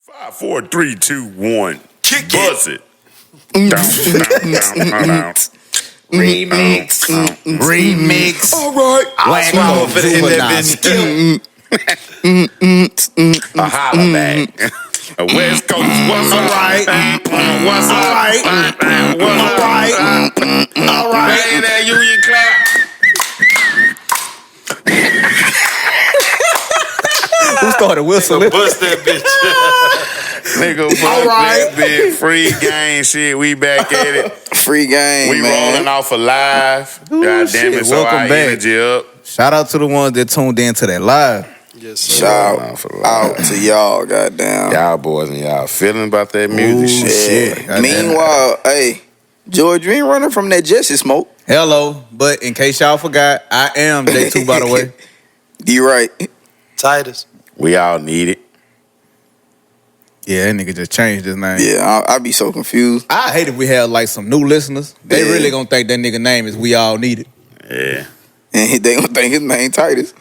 5, 4, 3, 2, 1. Kick Buzz it. Remix. Remix. All right. Whack I'm on finna hit that bitch. A holla back. A West Coast, what's All up? right. What's up? All right. What's All up? right. All right. Hey, that union clap. Who started whistling? Bust that bitch. Nigga, fuck All right. that bit. Free game shit. We back at it. Free game, We man. rolling off alive. God damn shit. it. So Welcome our back. energy up. Shout out to the ones that tuned in to that live. Yes, sir. Shout out to y'all, goddamn. Y'all boys and y'all feeling about that music Ooh, shit. shit. Goddamn. Meanwhile, hey, George, you ain't running from that Jesse smoke. Hello, but in case y'all forgot, I am J2, by the way. You right. Titus. We all need it. Yeah, that nigga just changed his name. Yeah, I be so confused. I hate if we have like some new listeners. They Yeah. really gonna think that nigga name is We All Need It. Yeah. And they gonna think his name Titus.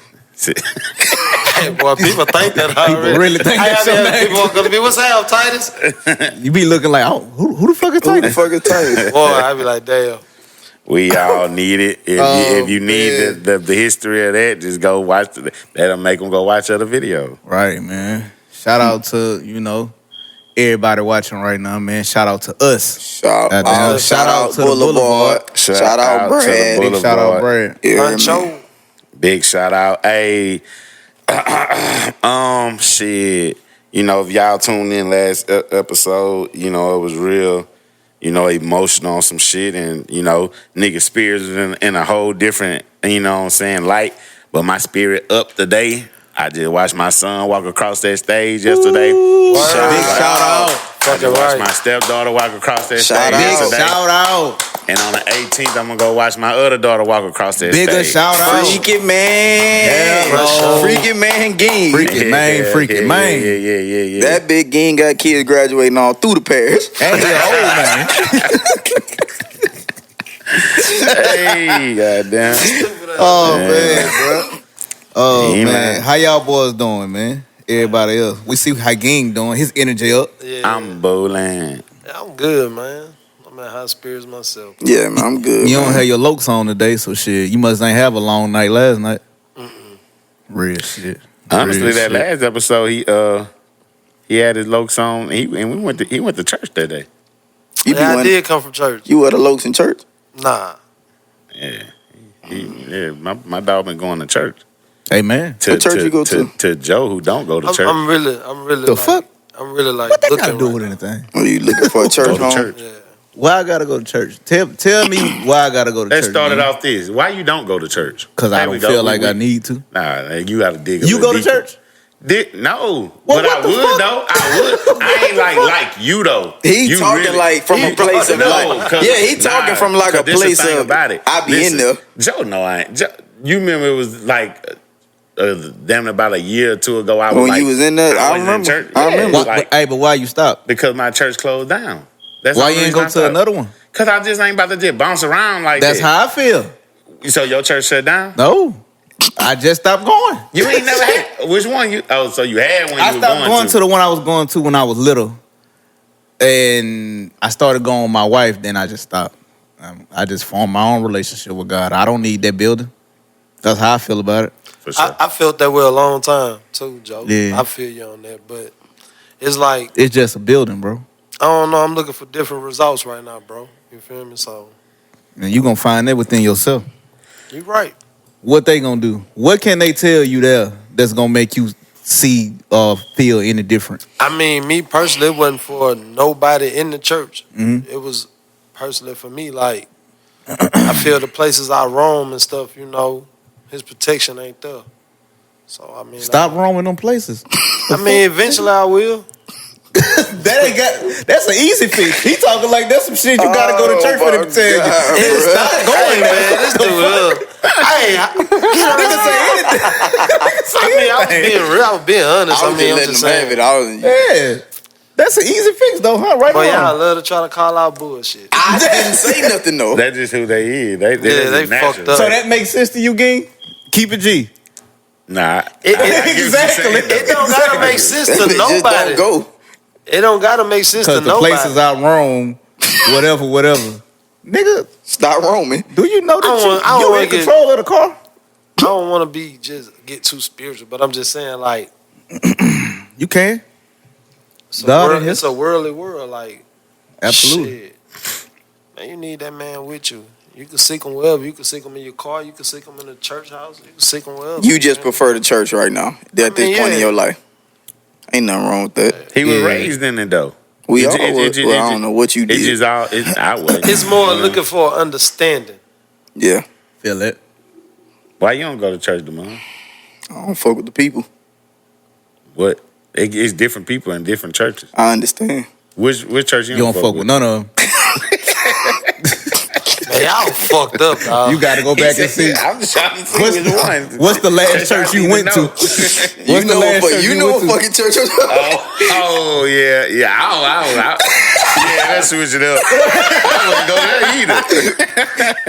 Hey, boy, people think that already. really think I that's have your had name. people gonna be, what's up, Titus? You be looking like, oh, who the fuck is Who the Titus? fuck is Titus? Boy, I be like, damn. We all need it. If you need man. the history of that, just go watch that'll make them go watch other videos. Right, man. Shout out to, everybody watching right now, man. Shout out to us. Shout Goddamn. out, Shout out to the Boulevard. Shout out to the Brad. Big shout out, Brad. Yeah, man. Huncho. Big shout out. Hey, shit. If y'all tuned in last episode, it was real, emotional on some shit, and nigga spirits in a whole different, light. But my spirit up today. I just watched my son walk across that stage yesterday. Big shout out. I just watched my stepdaughter walk across that Shout stage out. yesterday. Shout out. And on the 18th, I'm gonna go watch my other daughter walk across that Bigger stage. shout out. Freaky man. Hello. Freaky man gang. Freaky man, freaky man. Yeah. That big gang got kids graduating all through the parish. And he an old man. Hey, goddamn. Oh, man, bro. Oh, Yeah, man. man. How y'all boys doing, man? Everybody else. We see how Ging doing. His energy up. Yeah. I'm bowling. Yeah, I'm good, man. I'm at high spirits myself. Yeah, man, I'm good. You don't man. have your lokes on today, so shit. You must ain't have a long night last night. Real shit. Honestly, Real that shit. last episode, he had his lokes on. He went to church that day. You, be Yeah, I one- did come from church. you were the Lokes in church? Nah. Yeah, my dog been going to church. Hey, man. To, What church you go to? To Joe, who don't go to church. I'm really The like, fuck? I'm really like What that looking got to do right with now. anything? Are you looking for a church Go to home? church. Yeah. Why I gotta go to church? Tell me why I gotta go to Let's church. start it off this. Why you don't go to church? Because I There don't we go. feel We- like we- I need to. Nah, you got to dig. a You little go to deeper. church? No, Well, but I what the would fuck? though. I would. I ain't like you though. He You talking like from a place of like, 'cause- yeah, he talking from like a 'cause this the place thing of, about it. I be in there. Joe, no, I ain't. You remember it was like damn about a year or two ago. I was When like, you was in there, I was in remember. church. I Yeah, remember. like, But why you stop? because my church closed down. That's Why you ain't go to another one? Because I just ain't about to just bounce around like That's that. how I feel. So your church shut down? No, I just stopped going. You ain't never had. Which one? So you had when you I was stopped going to the one I was going to when I was little, and I started going with my wife. Then I just stopped. I just formed my own relationship with God. I don't need that building. That's how I feel about it. For sure. I felt that way a long time too, Joe. Yeah. I feel you on that, but it's like It's just a building, bro. I don't know. I'm looking for different results right now, bro. You feel me? So And you gonna find that within yourself. you right. What they gonna do? What can they tell you there that's gonna make you see or feel any different? I mean, me personally, it wasn't for nobody in the church. Mhm. It was personally for me. Like I feel the places I roam and stuff. His protection ain't there. So I mean, Stop roaming them places. I mean, eventually I will. That's an easy fix. He talking like that's some shit you gotta go to church for them to tell you. God, And bruh. stop Hey going there. man, this dude. Hey, Nigga say anything. I was being honest. I was I'm just letting just him have saying. it. I was, Yeah. That's an easy fix though, huh? Right But y'all on. love to try to call out bullshit. I didn't say nothing though. That's just who they is. They they just natural. fucked up. So that makes sense to you, Ging? Keep it G. Nah. It I get what you're Exactly. saying, though. It don't gotta make sense That to bitch just nobody. don't go. It don't gotta make sense to Because the nobody. places I roam, whatever. Nigga, Stop roaming. do you know I don't that wanna you're in get- control of the car? I don't want to get too spiritual, but I'm just saying like You can. it's a, God world, in his- it's a worldly world. Like Absolutely. shit. Man, you need that man with you. You can seek him wherever. You can seek him in your car. You can seek him in the church house. You can seek him wherever. You just man. prefer the church right now at this point in yeah. your life. Ain't nothing wrong with that. He was Yeah. raised in it though. We It all ju- was. it ju- Well, it I ju- don't know what you It did. just all. I wasn't. It's more looking for understanding. Yeah. Feel it. Why you don't go to church, Demond? I don't fuck with the people. What? It's different people in different churches. I understand. Which church you You don't fuck with none of them. Man, y'all fucked up, dog. You got to go back and see. I'm just trying to see What's, which one. what's the last church you went to? What's You the last church you know went what to? fucking church. Oh yeah. Yeah, let's switch it up. I wouldn't go there either.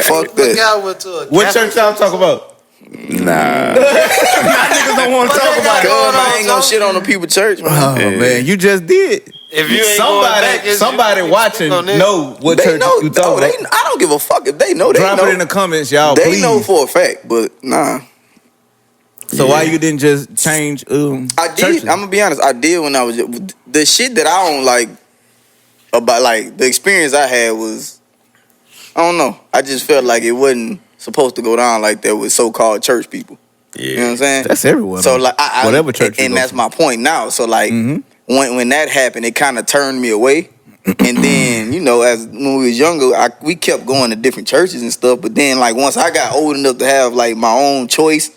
Fuck Look, that. y'all went to a What Catholic church y'all talk about? Nah. Niggas don't want to talk about it. going I on, ain't gonna Joe? shit on the people church, man. Oh man, you just did. If you ain't going back, Somebody watching know what They church know. you No, talking about. I don't give a fuck if they know. They Drop know. it in the comments, y'all. They please. know for a fact, but nah. So why you didn't just change? I did. churches? I'm gonna be honest. I did when I was the shit that I don't like about like the experience I had was I don't know. I just felt like it wasn't supposed to go down like that with so-called church people. You know what I'm saying? That's everyone. So like I whatever church, you and go that's to. my point now. So like Mhm. when that happened, it kind of turned me away. And then as when we was younger, we kept going to different churches and stuff. But then like once I got old enough to have like my own choice,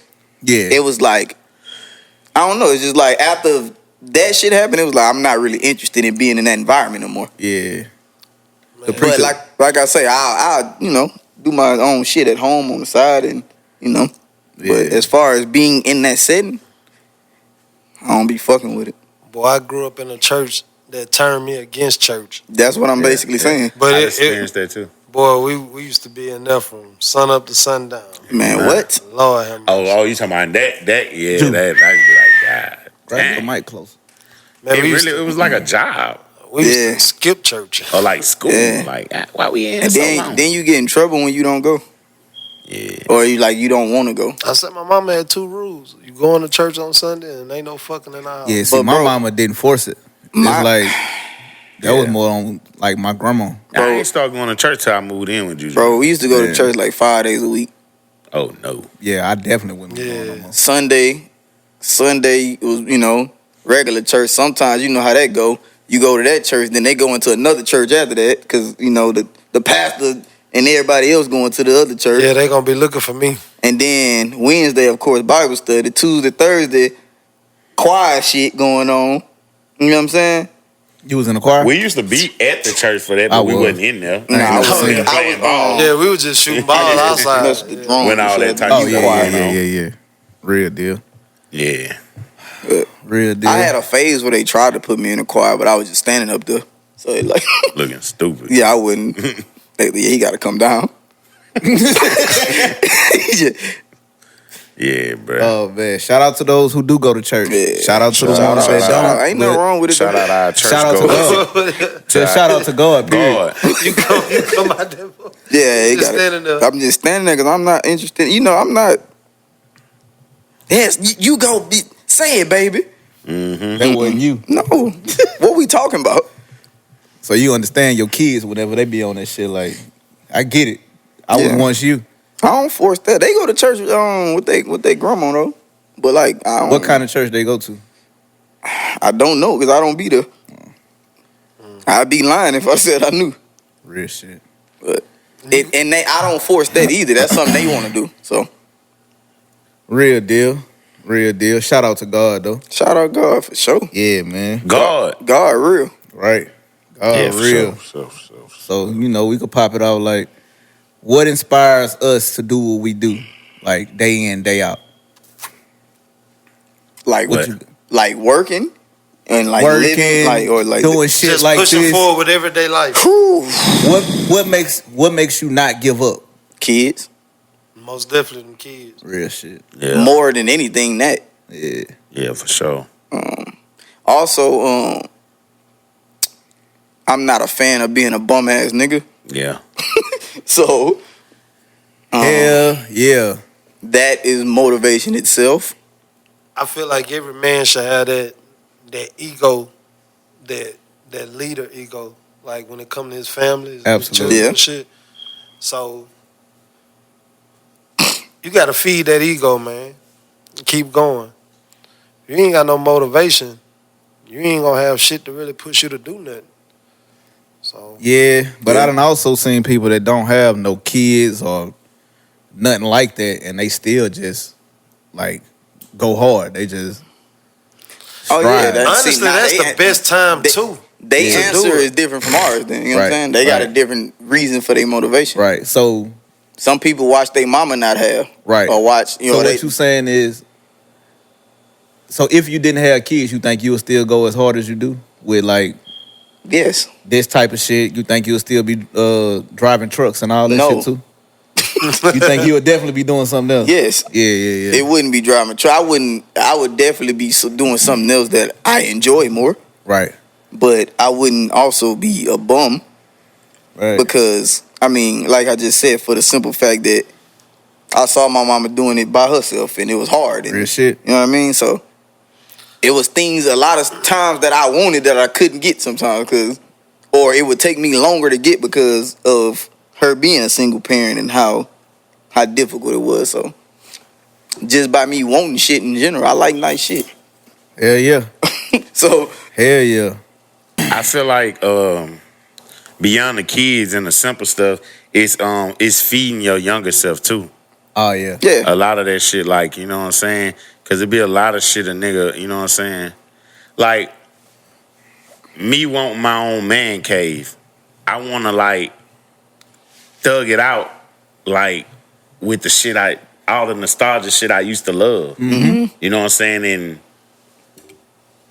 Yeah, it was like I don't know. It's just like after that shit happened, it was like I'm not really interested in being in that environment no more. yeah. The Man. preacher- But like I say, I'll do my own shit at home on the side, and Yeah. But as far as being in that setting, I don't be fucking with it. Boy, I grew up in a church that turned me against church. That's what I'm basically saying. But I it, experienced that too. boy, we used to be in there from sun up to sundown. Man, Nah. what? Lord have mercy. Oh, you talking about that? Yeah, Dude. that. I'd be like, God, Grab the damn. mic closer. Man, It we used really, to, it was like a job we used Yeah. to skip church. or like school. Yeah. Like, why we in And so long? then you get in trouble when you don't go, Yeah. or you don't want to go. I said my mama had two rules. You going to church on Sunday and ain't no fucking in our house. Yeah, see, But, my bro, mama didn't force it. It's my- like that was Yeah. more on like my grandma. I ain't started going to church till I moved in with you. Bro, we used to go Yeah. to church like 5 days a week. Oh no. Yeah, I definitely wouldn't be Yeah. going no more. Sunday was regular church. Sometimes you know how that go. You go to that church, then they go into another church after that because the pastor and everybody else going to the other church. Yeah, they gonna be looking for me. And then Wednesday, of course, Bible study. Tuesday, Thursday, choir shit going on. You know what I'm saying? You was in the choir. We used to be at the church for that, I but we was. wasn't in there. Nah, I was, I was, playing ball. Yeah, we was just shooting balls outside. Mess with the Yeah. drums When all and that shit. time oh you yeah, choir, yeah, you yeah, know? yeah. Real deal. Yeah. Real deal. I had a phase where they tried to put me in a choir, but I was just standing up there. So it like, Looking stupid. yeah, I wouldn't. He got to come down. He just- Yeah, bro. Oh man! Shout out to those who do go to church. Yeah. Shout out to the Shout ones out, that shout don't. Ain't nothing but wrong with it. Shout out our church Shout out to goers. God. Just shout out to God. Period. God. you come out there. Yeah, he Just got it. standing there. I'm just standing there because I'm not interested. I'm not. Yes, you go. Say it, baby. Mm-hmm. That wasn't you. No, what we talking about? So you understand your kids whenever they be on that shit. Like, I get it. I Yeah. was once you. I don't force that. They go to church with they grandma though. But like, I don't. What kind of church they go to? I don't know because I don't be there. I'd be lying if I said I knew. Real shit. But I don't force that either. That's something they want to do. So Real deal. Real deal. Shout out to God though. shout out God for sure. Yeah, man. God. God real. Right. God Yeah, for real. sure. So, we could pop it out like, what inspires us to do what we do? Like, day in, day out. Like What? like working and like Working, living like doing shit Just like pushing this. forward with everyday life. Whew. What makes you not give up? Kids Most definitely them kids. Real shit. Yeah. more than anything that. Yeah. Yeah, for sure. Also, I'm not a fan of being a bum ass nigga. Yeah. So Hell yeah. that is motivation itself. I feel like every man should have that ego, that leader ego. Like when it comes to his family, his Absolutely. children Yeah. and shit. So you gotta feed that ego, man. Keep going. If you ain't got no motivation, you ain't gonna have shit to really push you to do nothing. So Yeah, but Yeah. I done also seen people that don't have no kids or nothing like that, and they still just like go hard. They just Oh yeah, strive. honestly, that's the best time too. They to answer do it. is different from ours. Then you know what I'm Right, saying? They got a right. different reason for their motivation. right. So Some people watch their mama not have, right. or watch you so know what they. you saying is, so if you didn't have kids, you think you would still go as hard as you do with like Yes. this type of shit? You think you'll still be driving trucks and all that No. shit too? You think you would definitely be doing something else? Yes. Yeah. It wouldn't be driving a truck. I would definitely be doing something else that I enjoy more. Right. But I wouldn't also be a bum Right. because I mean, like I just said, for the simple fact that I saw my mama doing it by herself and it was hard. And, Real shit. You know what I mean? So it was things a lot of times that I wanted that I couldn't get sometimes or it would take me longer to get because of her being a single parent and how difficult it was. So just by me wanting shit in general, I like nice shit. Hell yeah. So Hell yeah. I feel like beyond the kids and the simple stuff, it's feeding your younger self too. Oh yeah. yeah, A lot of that shit, like, you know what I'm saying? Cause it be a lot of shit a nigga, you know what I'm saying? Like, me wanting my own man cave. I wanna like thug it out, like with the shit all the nostalgia shit I used to love. Mm-hmm. You know what I'm saying? And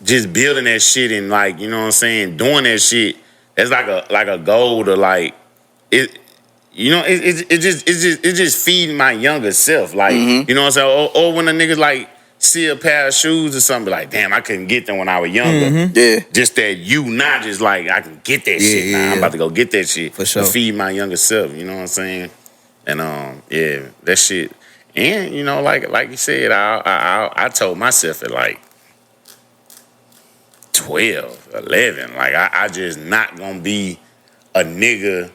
just building that shit and like, you know what I'm saying, doing that shit, that's like a goal to like it. You know, it's just feeding my younger self. Like, you know what I'm saying? Or when a nigga like see a pair of shoes or something, like, damn, I couldn't get them when I was younger. yeah. Just that you not just like, I can get that shit now. yeah. I'm about to go get that shit. For sure. To feed my younger self, you know what I'm saying? And yeah, that shit. And, you know, like you said, I told myself at like 12, 11, like I just not gonna be a nigga.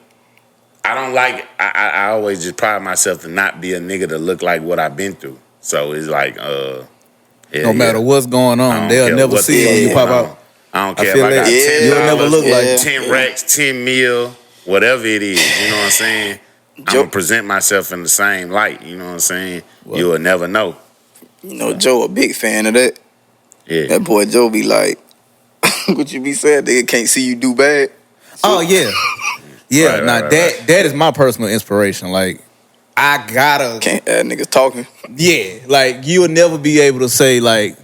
I don't like. I always just pride myself to not be a nigga to look like what I've been through. So it's like, No matter what's going I on, don't they'll care never what see the it when you fuck pop going out. on. I don't I care feel if I got that. $10, You'll never look like it. 10 racks, 10 mil, whatever it is. You know what I'm saying? I'm Joe- gonna present myself in the same light. You know what I'm saying? You will never know. You know, Joe a big fan of that. Yeah. That boy Joe be like, what you be saying? They can't see you do bad. Oh yeah. Yeah, Right, now right, that is my personal inspiration. Like I gotta Can't niggas talking. yeah, like you'll never be able to say like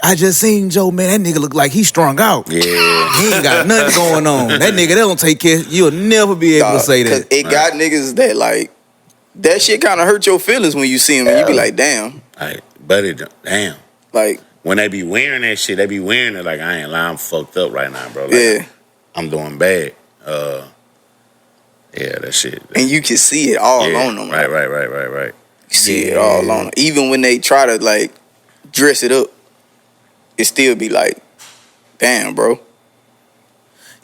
I just seen Joe, man, that nigga look like he strung out. Yeah. He ain't got nothing going on. That nigga, they don't take care. You'll never be able to say Cause that. it got niggas that like that shit kind of hurt your feelings when you see him and you be like, damn, Like, but it, damn. like When they be wearing that shit, they be wearing it like I ain't lying. I'm fucked up right now, bro. Like, yeah. I'm doing bad. Yeah, that shit. And you can see it all Yeah, on them. Right. You see it all on them. Even when they try to like dress it up, it still be like, damn, bro.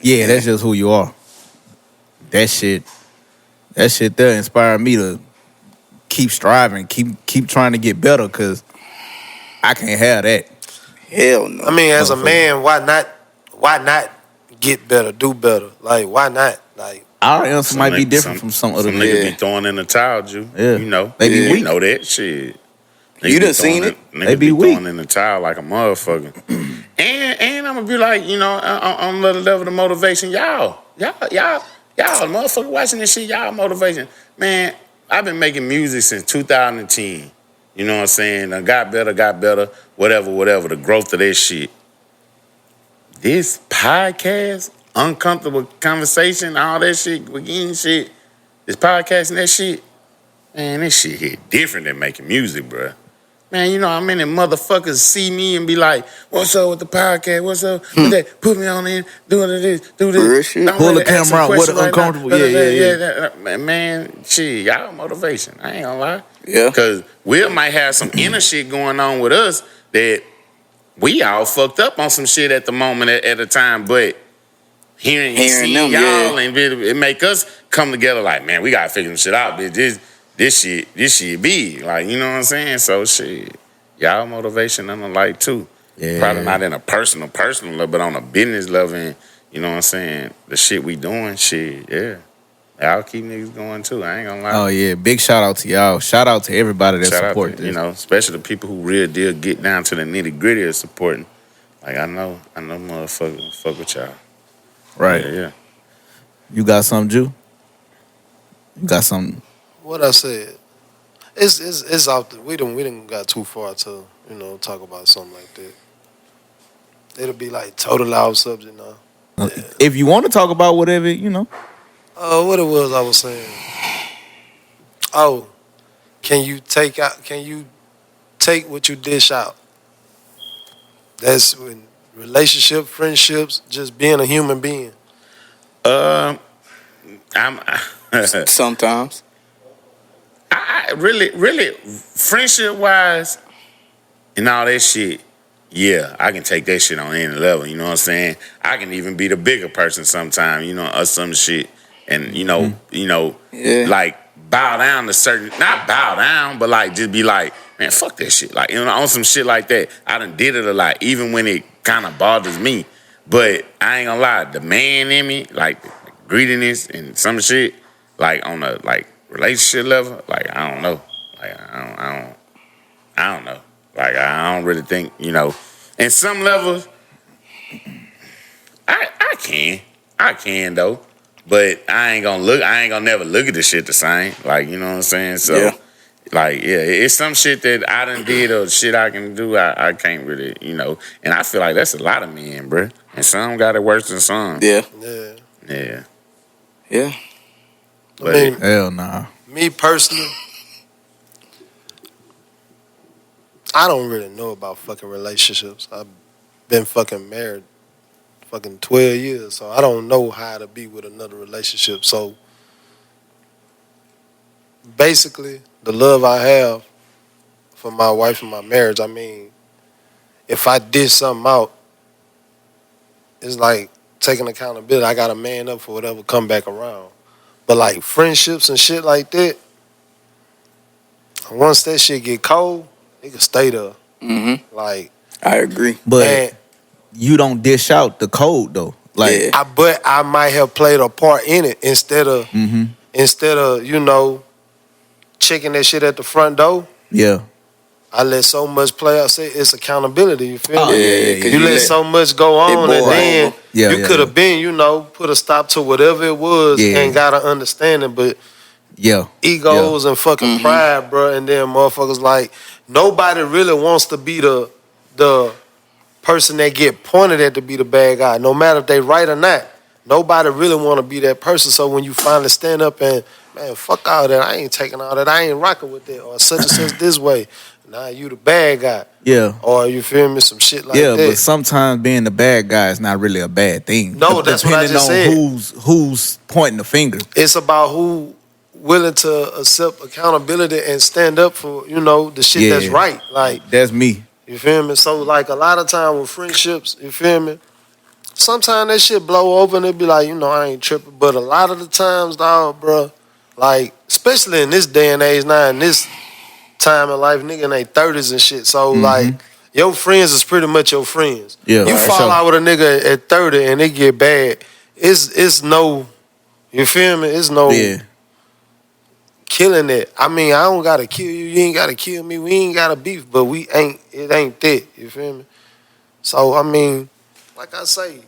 Yeah, that's just who you are. That shit there inspired me to keep striving, keep trying to get better, cause I can't have that. Hell no. I mean, as a Motherfucker. man, why not get better, do better? Like, why not? Like, Our answer might be nigga- different from some other Some people. niggas Yeah. be throwing in the towel, Jew. Yeah. You know. They be You weak. know that shit. Niggas You done be seen throwing it. Niggas They be be weak. throwing in the towel like a motherfucker. and I'm gonna be like, you know, on another level of motivation, y'all, motherfucker watching this shit, y'all motivation. Man, I've been making music since 2010. You know what I'm saying? I got better, whatever, the growth of this shit. This podcast, uncomfortable conversation, all that shit, again shit, this podcast and that shit, man, this shit hit different than making music, bruh. Man, you know how many motherfuckers see me and be like, "What's up with the podcast? What's up with that? Put me on in, do this, do Real this." shit. I'm Pull ready the to ask camera some out. What questions right now. uncomfortable? Yeah. Man, shit, y'all motivation. I ain't gonna lie. Yeah. Cause Will might have some inner shit going on with us that we all fucked up on some shit at the moment at a time, but hearing see them, y'all yeah. and it make us come together like, man, we gotta figure some shit out, bitch. This shit be like, you know what I'm saying? So shit, y'all motivation and the light too. Yeah. Probably not in a personal level, but on a business level, and you know what I'm saying? The shit we doing, shit, yeah. Y'all keep niggas going too. I ain't gonna lie. Oh yeah, big shout out to y'all. Shout out to everybody that Shout out support to, this. you know, especially the people who real deal get down to the nitty gritty of supporting. Like I know motherfuckers fuck with y'all. Right. Yeah. You got something, Jew? You got something? What I said, it's out there. We didn't got too far to talk about something like that. It'll be like total out subject now. Yeah. If you want to talk about whatever, you know. What it was I was saying. Oh, can you take what you dish out? That's when relationship, friendships, just being a human being. I'm Sometimes. I really friendship wise and all that shit. Yeah, I can take that shit on any level. You know what I'm saying? I can even be the bigger person sometime. You know, or some shit, and Yeah. like bow down to certain, not bow down, but like just be like, man, fuck that shit. Like on some shit like that. I done did it a lot, even when it kind of bothers me. But I ain't gonna lie, the man in me, like the greediness and some shit, like on a like relationship level, like I don't know, like I don't know, like I don't really think, in some levels, I can though, but I ain't gonna never look at the shit the same, like you know what I'm saying, so. Yeah. Like, yeah, it's some shit that I done did or shit I can do, I can't really, and I feel like that's a lot of men, bruh. And some got it worse than some. Yeah. Yeah. Yeah. Yeah. But I mean, Hell nah. me personally, I don't really know about fucking relationships. I've been fucking married fucking 12 years, so I don't know how to be with another relationship. So basically, the love I have for my wife and my marriage, I mean, if I did something out, it's like taking accountability. I got to man up for whatever come back around. But like friendships and shit like that, once that shit get cold, it can stay there. Mm-hmm. Like, I agree. But man, you don't dish out the code though. Like, Yeah. but I might have played a part in it instead of checking that shit at the front door. yeah. I let so much play out. Say it's accountability. You feel Oh, me? yeah. 'cause You let so much go on, and boil then over. Yeah, you yeah, could have been, put a stop to whatever it was Yeah. and got an understanding. But Yeah. egos and fucking pride, bro, and then motherfuckers like nobody really wants to be the person that get pointed at to be the bad guy, no matter if they right or not. Nobody really want to be that person. So when you finally stand up and, man, fuck all that, I ain't taking all that, I ain't rocking with that, or such and such this way. Nah, you the bad guy. Yeah. Or you feel me? Some shit like Yeah, that. but sometimes being the bad guy is not really a bad thing. No, that's what I Depending just on said. who's pointing the finger. It's about who willing to accept accountability and stand up for, the shit Yeah. that's right. Like, That's me. you feel me? So, like, a lot of time with friendships, you feel me? Sometimes that shit blow over and it be like, I ain't tripping. But a lot of the times, dog, bro, like, especially in this day and age now, in this time in life, nigga in their 30s and shit. So, like, your friends is pretty much your friends. Yeah, You right. fall Sure. out with a nigga at 30 and it get bad, it's no, you feel me? It's no Yeah. killing it. I mean, I don't gotta kill you. You ain't gotta kill me. We ain't gotta beef, but it ain't that. You feel me? So, I mean, like I say,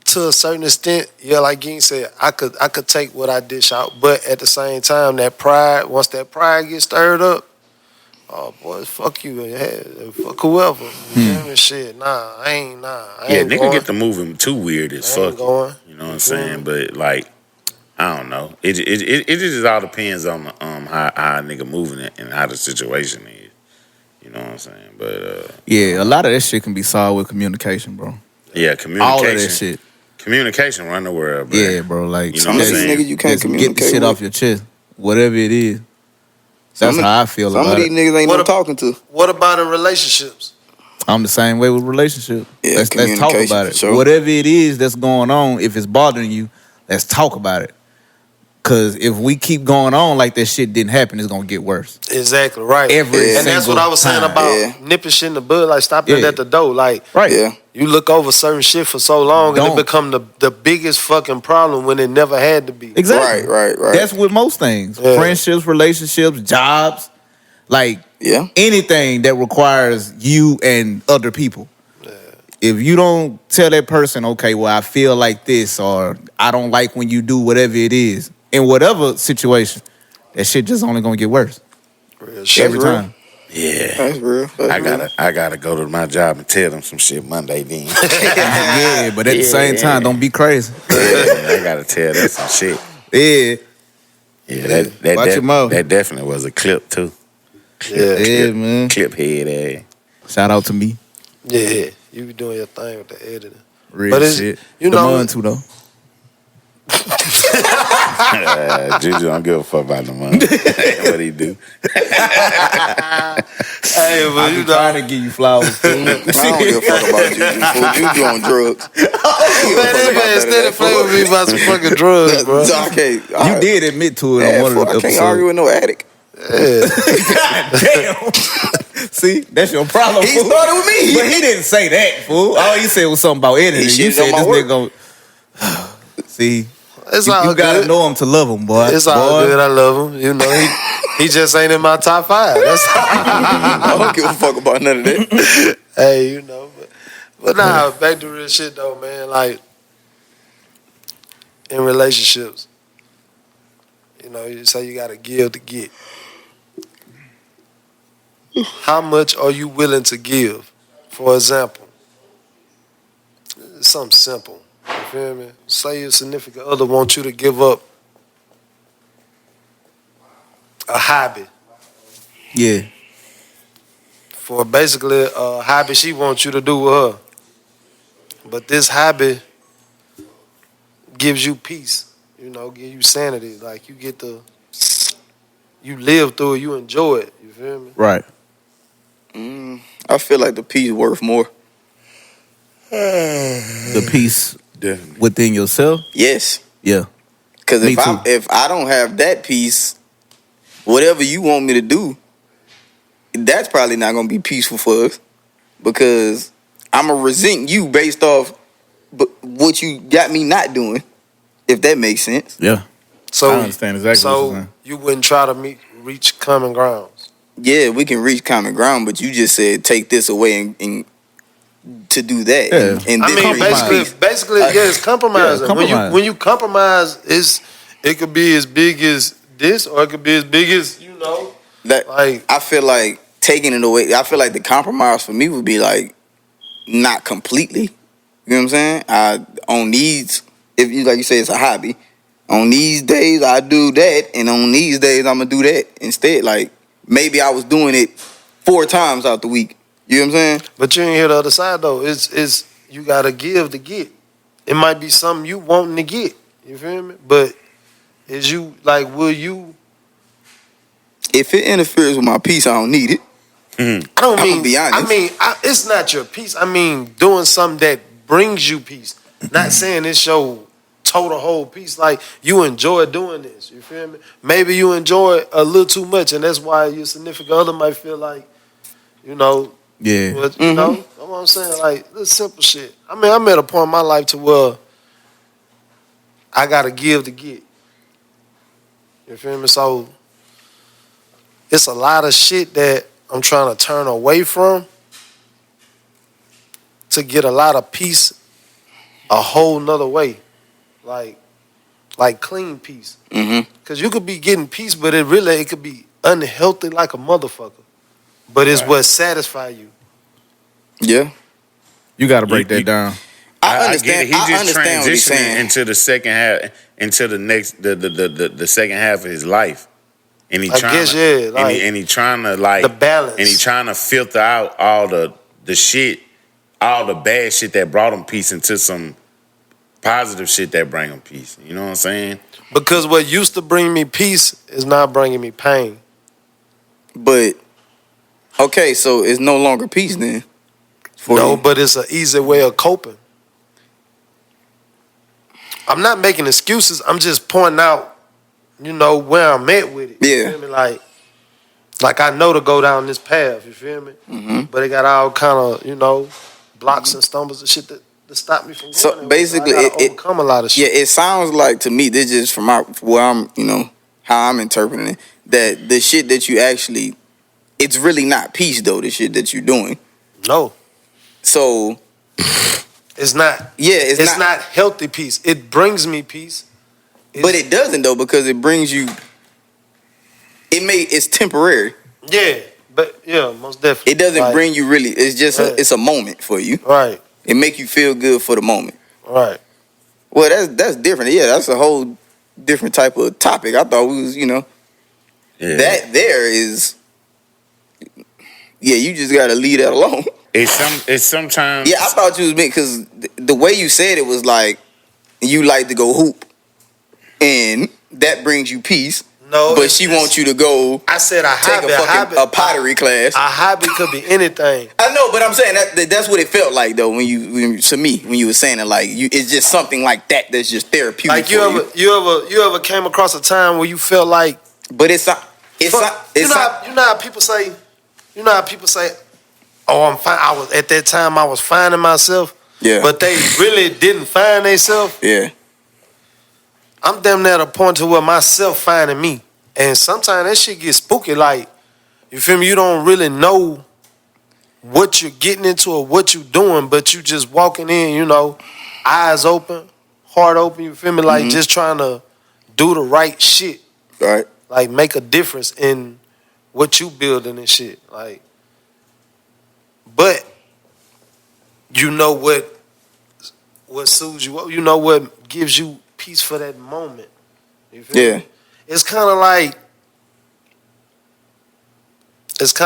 to a certain extent, yeah, like Ging said, I could take what I dish out, but at the same time, once that pride gets stirred up, oh boy, fuck you, fuck whoever. You feel me? Shit, I ain't nigga going. get the moving too weird as I ain't fuck. going. You know what I'm You feel saying? me? But like, I don't know. It just all depends on how how a nigga moving it and how the situation is. You know what I'm saying? But Yeah, a lot of that shit can be solved with communication, bro. yeah, communication. All of that shit. Communication run the world, bro. Yeah, bro. Like, You know Some what of I'm these saying? niggas you can't just get the communicate shit with. off your chest, whatever it is. That's Some of- how I feel Some about of these it. niggas ain't What no a- talking to. What about in relationships? I'm the same way with relationship. Yeah, Let's talk communication, about for it. sure. Whatever it is that's going on, if it's bothering you, let's talk about it. Cause if we keep going on like that shit didn't happen, it's gonna get worse. Exactly, right. Every and that's what I was saying single about time. nipping shit in the bud, like stopping it Yeah. at the door. Like, Right. Yeah. you look over certain shit for so long and Don't. it become the biggest fucking problem when it never had to be. Exactly. Right. That's with most things. Yeah. Friendships, relationships, jobs, like Yeah. anything that requires you and other people. If you don't tell that person, okay, well, I feel like this, or I don't like when you do whatever it is, in whatever situation, that shit just only gonna get worse Real shit. every time. Yeah. That's real. That's I gotta go to my job and tell them some shit Monday then. Yeah, but at the same time, don't be crazy. Yeah, I gotta tell them some shit. Yeah, Yeah, that, Watch your mouth. that definitely was a clip too. Yeah. yeah, man. Clip head ass. Shout out to me. Yeah. You be doing your thing with the editing. Real But it's- shit. you The know- man too though. Juju don't give a fuck about the money. What he do? Hey, but I you be know, trying to give you flowers too. I don't give a fuck about Juju. Fool, Juju on drugs. man, this man steady playing with me about some fucking drugs, bro. Okay, You did admit to it on one of the I episodes. can't argue with no addict. Yeah. Damn. See, that's your problem. He fool. started with me. But he didn't say that, fool. All he said was something about editing. He You shitted on said my this work. nigga gon' See, It's you all gotta good. know him to love him, boy. It's all Boy. good. I love him. You know, he just ain't in my top 5. That's I don't give a fuck about none of that. hey, you know. But nah, back to real shit though, man. Like in relationships, you know, you say you gotta give to get. How much are you willing to give? For example, something simple. You feel me? Say your significant other wants you to give up a hobby Yeah. for basically a hobby she wants you to do with her. But this hobby gives you peace, you know, give you sanity. Like you get to, you live through it, you enjoy it. You feel me? Right. I feel like the peace worth more. The peace Definitely. within yourself. Yes. Yeah. Because Me if I don't have that peace, whatever you want me to do, that's probably not gonna be peaceful for us. Because I'ma resent you based off what you got me not doing. If that makes sense. Yeah. So I understand exactly what you're So saying. you wouldn't try to reach common grounds. Yeah, we can reach common ground, but you just said take this away and to do that. Yeah. And I this mean, brings peace. basically, yeah, it's compromising. Yeah, compromise. When you compromise, it could be as big as this, or it could be as big as That like I feel like taking it away. I feel like the compromise for me would be like not completely. You know what I'm saying? On these, if you like you say, it's a hobby. On these days I do that, and on these days I'm gonna do that instead. Like maybe I was doing it 4 times out the week. You know what I'm saying? But you ain't hear the other side though. It's you gotta give to get. It might be something you wanting to get. You feel me? But is you like, will you? If it interferes with my peace, I don't need it. I don't I'ma mean. be honest. I mean, it's not your peace. I mean, doing something that brings you peace. Not saying it's your total whole peace. Like you enjoy doing this. You feel me? Maybe you enjoy it a little too much, and that's why your significant other might feel like, you know. Yeah. But, you know, that's what I'm saying. Like, this simple shit. I mean, I'm at a point in my life to where I got to give to get. You feel me? So, it's a lot of shit that I'm trying to turn away from to get a lot of peace a whole nother way. Like clean peace. Mm-hmm. Because you could be getting peace, but it could be unhealthy like a motherfucker. But it's what satisfy you. Yeah, You gotta break You- that down. I get it. understand. He I just understand what he's transitioning saying. into the second half, into the next, the second half of his life, and he I trying guess, to, yeah, and, like, he trying to like the balance. and he trying to filter out all the shit, all the bad shit that brought him peace into some positive shit that bring him peace. You know what I'm saying? Because what used to bring me peace is not bringing me pain. But okay, so it's no longer peace then. For No, you. but it's an easy way of coping. I'm not making excuses. I'm just pointing out, where I'm at with it. You Yeah. feel me? Like I know to go down this path. You feel me? Mm-hmm. But it got all kind of, blocks and stumbles and shit that stop me from going. So anywhere. basically, I gotta overcome a lot of yeah, shit. it sounds like to me, this is from where I'm, how I'm interpreting it, that the shit that you actually, it's really not peace though, the shit that you're doing. No, So it's not. yeah, It's not healthy peace. It brings me peace. but it doesn't though, because it brings you, it's temporary. Yeah, but yeah, most definitely. It doesn't Like, bring you really, it's just, Right. it's a moment for you. Right, It make you feel good for the moment. right. Well, that's different. Yeah, that's a whole different type of topic. I thought we was, Yeah. that there is, yeah, you just gotta leave that alone. It's sometimes. Yeah, I thought you was being, because the way you said it was like you like to go hoop, and that brings you peace. No, But she wants you to go I said a take hobby. a pottery class. A hobby could be anything. I know, but I'm saying that's what it felt like though when you were saying it, like it's just something like that that's just therapeutic. Like for you. you ever came across a time where you felt like But it's not. you know how people say, oh, I'm fine. At that time I was finding myself. Yeah. But they really didn't find themselves. Yeah. I'm damn near at a point to where myself finding me. And sometimes that shit gets spooky. Like, you feel me? You don't really know what you're getting into or what you're doing, but you just walking in, eyes open, heart open, you feel me? Like, just trying to do the right shit. Right. Like, make a difference in what you building and shit. Like, but you know what soothes you up. You know what gives you peace for that moment. You feel Yeah. me? It's kind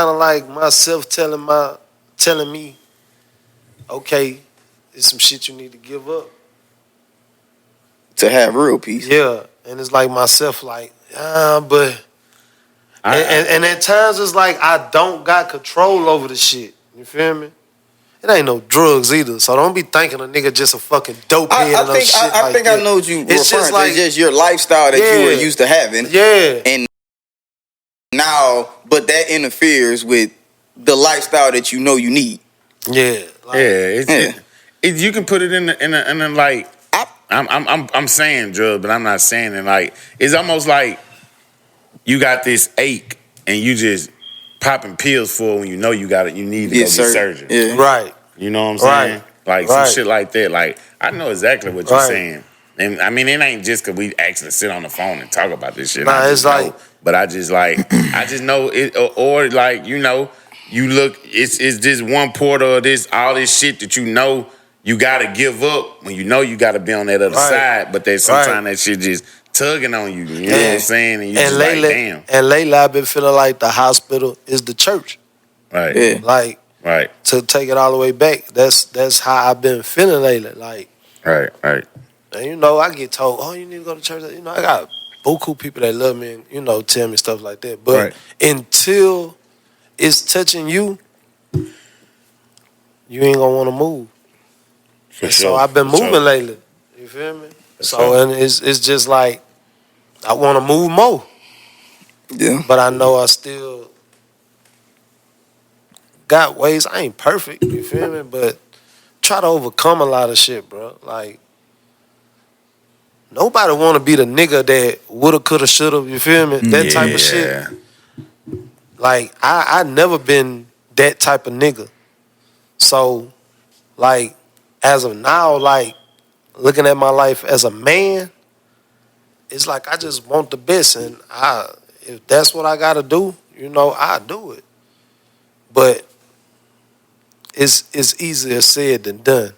of like myself telling me, okay, there's some shit you need to give up. To have real peace. Yeah, and it's like myself, like, but, and at times it's like I don't got control over the shit. You feel me? It ain't no drugs either, so don't be thinking a nigga just a fucking dope head I and no think shit I like think that. I know what you It's referring just to. like- It's just your lifestyle that you were Yeah. used to having. Yeah, And now, but that interferes with the lifestyle that you know you need. yeah, like, You can put it in the like. I'm saying drugs, but I'm not saying it like. It's almost like you got this ache and you just popping pills for it when you know you got it. You need to go get surgery. Yeah. right. You know what I'm saying? Right. Like Right. some shit like that. Like I know exactly what you're Right. saying. And I mean, it ain't just because we actually sit on the phone and talk about this shit. Nah, I it's just know. like- But I just like, I just know it, or like, you look, it's this one portal of all this shit that you gotta give up when you gotta be on that other Right. side. But then sometimes Right. that shit just tugging on you. You know what I'm saying? And you just lately, like, damn. And lately I've been feeling like the hospital is the church. Right. Yeah. Like, Right. to take it all the way back, that's how I've been feeling lately. Like, Right. Right. and I get told, oh, you need to go to church. I got buku people that love me and, tell me stuff like that. But Right. until it's touching you, you ain't gonna want to move. For And sure. so I've been For moving sure. lately. You feel me? For So sure. and it's just like I want to move more, Yeah. but I know I still got ways. I ain't perfect. You feel me? But try to overcome a lot of shit, bro. Like nobody want to be the nigga that woulda, coulda, shoulda. You feel me? That type of shit. Yeah. Like I never been that type of nigga. So, like, as of now, like looking at my life as a man, it's like I just want the best, and if that's what I gotta do, I do it. But it's easier said than done.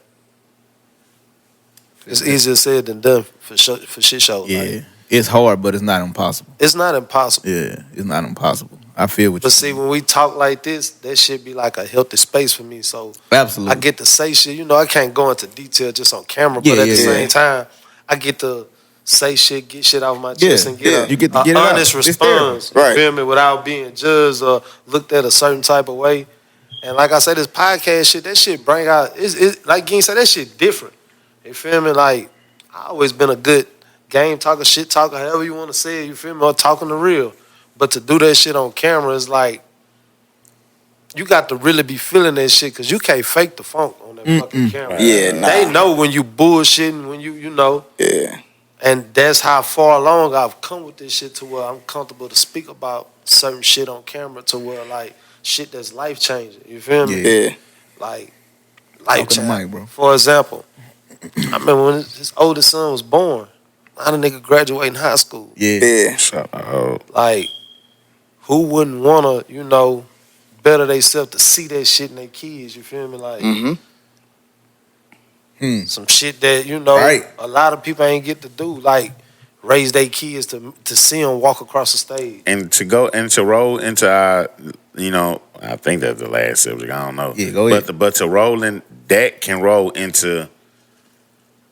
It's easier said than done for shit show. Yeah. Like, It's hard, but it's not impossible. It's not impossible. Yeah, it's not impossible. I feel what you But see, when we talk like this, that should be like a healthy space for me. So absolutely. I get to say shit. You know, I can't go into detail just on camera, Yeah, but at the yeah, same yeah. time, I get to say shit, get shit off my chest, and get You get to a get it out. honest It's response. therapy. You Right. feel me? Without being judged or looked at a certain type of way. And like I said, this podcast shit, that shit bring out. It's like Ging said, that shit different. You feel me? Like I always been a good game talker, shit talker, however you want to say it. You feel me? Or talking the real. But to do that shit on camera is like. You got to really be feeling that shit because you can't fake the funk on that fucking camera. Yeah, nah. They know when you bullshitting, when you know. Yeah. And that's how far along I've come with this shit to where I'm comfortable to speak about certain shit on camera to where like shit that's life changing. You feel me? Yeah. Like life Talk to the mic, changing. bro. For example, I remember when his oldest son was born. A lot of niggas graduating high school. Yeah. Yeah. Shout out. Like, who wouldn't wanna, you know, better themselves to see that shit in their kids, you feel me? Like some shit that, you know, Right. a lot of people ain't get to do, like raise their kids to see them walk across the stage. And to go and to roll into our, you know, I think that's the last subject. I don't know. Yeah, go ahead. But to roll in that can roll into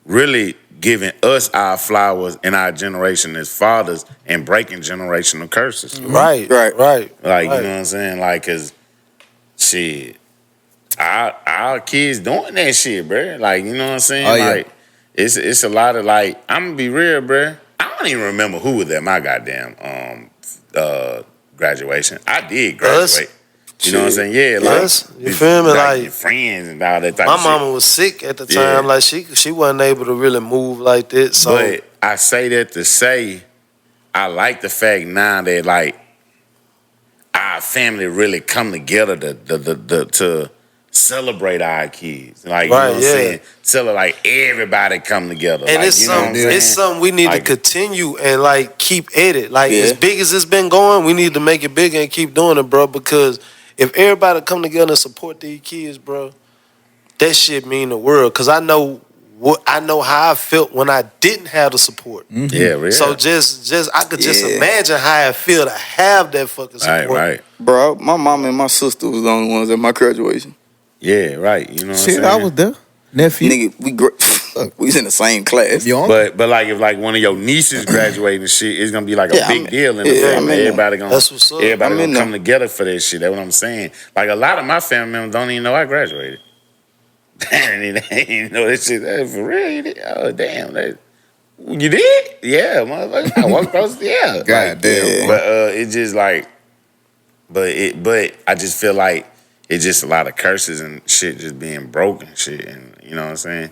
really giving us our flowers in our generation as fathers and breaking generational curses. Right, Right. right. Like, you right. know what I'm saying? Like, cause shit, our kids doing that shit, bruh. Like, you know what I'm saying? Oh, yeah. Like, it's a lot of like, I'm gonna be real, bruh. I don't even remember who was at my goddamn graduation. I did graduate. You know what I'm saying? Yeah, like Us? You feel me? Like, your friends and all that type My of shit. mama was sick at the Yeah. time. Like she wasn't able to really move like that. So But I say that to say, I like the fact now that like our family really come together to celebrate our kids. Like, you Right, know what I'm yeah. saying? Celebrate, like everybody come together. and like, it's you know what I'm something saying? it's something we need Like- to continue and like keep at it. Like Yeah. as big as it's been going, we need to make it bigger and keep doing it, bro. Because if everybody come together and support these kids, bro, that shit mean the world. Cause I know how I felt when I didn't have the support. Yeah, real. So just I could just Yeah. imagine how I feel to have that fucking support. right. Bro, my mom and my sister was the only ones at my graduation. Yeah, right. You know what Shit, I'm I saying? was there. Nephew. Nigga, we was in the same class. Young. But like if like one of your nieces graduating and shit, it's gonna be like a Yeah, big I'm- deal in the yeah, family. I'm in Everybody gonna That's what's up. everybody I'm in gonna come there. together for that shit. That's what I'm saying. Like a lot of my family members don't even know I graduated. And they ain't know that shit. Hey, for real? You did? Oh damn! You did? Yeah, motherfucker. I walked across. Yeah. God damn, boy. But it just like, but I just feel like it's just a lot of curses and shit just being broken, shit, and you know what I'm saying?